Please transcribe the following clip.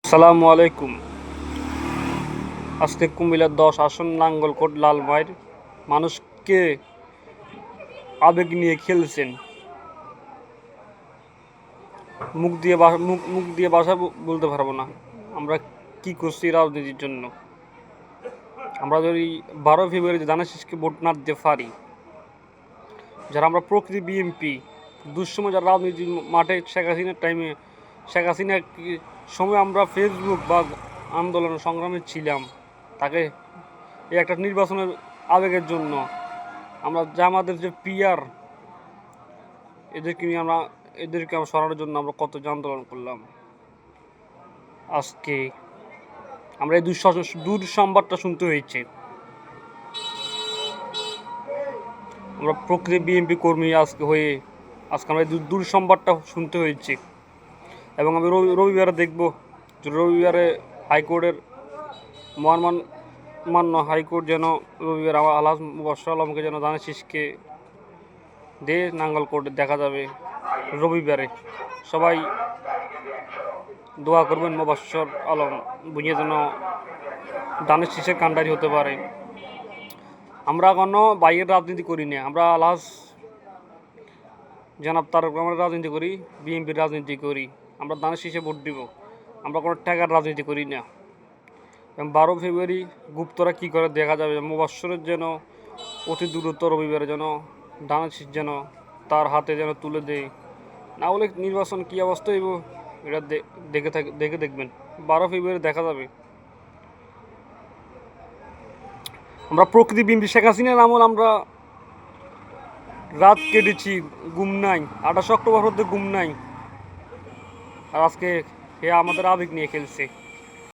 আসসালামু আলাইকুম। আজকে কুমিল্লার ১০ আসন নাঙ্গলকোট লালমাইর মানুষকে আবেগ নিয়ে খেলছেন। মুখ দিয়ে ভাষা বলতে পারবো না আমরা কি করছি রাজনীতির জন্য। আমরা যদি ১২ ফেব্রুয়ারি ধানের শীষকে ভোট না দিতে পারি, যারা আমরা প্রকৃতি বিএনপি দুঃসময় যারা রাজনীতির মাঠে শেখ হাসিনার সময় আমরা ফেসবুক বা আন্দোলন সংগ্রামে ছিলাম, তাকে এই একটা নির্বাচনের আবেগের জন্য আমরা আমাদের যে পিয়ার এদেরকে আমরা সরানোর জন্য আমরা কত যে আন্দোলন করলাম। আজকে আমরা এই দুঃসংবাদটা শুনতে হয়েছে। আমরা প্রকৃতি বিএনপি কর্মী আজকে আমরা এই দুঃসংবাদটা শুনতে হয়েছে। এবং আমি রবিবারে দেখব যে রবিবারে হাইকোর্টের মান্য হাইকোর্ট যেন রবিবার আমার আলহাজ মুবাশশর আলমকে যেন ধানের শীষকে দিয়ে নাঙ্গলকোটে দেখা যাবে রবিবারে। সবাই দোয়া করবেন মুবাশশর আলম বুঝিয়ে যেন ধানের শীষের কাণ্ডারি হতে পারে। আমরা কোনো বাইরের রাজনীতি করি না, আমরা আলহাজ জনাব তারেক রহমানের রাজনীতি করি, বিএনপির রাজনীতি করি। আমরা ধানের শীষে ভোট দিব, আমরা কোনো টাকার রাজনীতি করি না। ১২ ফেব্রুয়ারি গুপ্তরা কী করে দেখা যাবে। মুবাশশরের যেন অতি দ্রুত রবিবারে যেন ধানের শীষ যেন তার হাতে যেন তুলে দেয়, না হলে নির্বাচন কী অবস্থা হইব এটা দেখে দেখবেন। ১২ ফেব্রুয়ারি দেখা যাবে। আমরা প্রকৃতি বিএনপি শেখ হাসিনার আমল আমরা রাত কেটেছি, ঘুম নাই। ২৮ অক্টোবর হতে ঘুম নাই, আর আজকে আমাদের আবেগ নিয়ে খেলছে।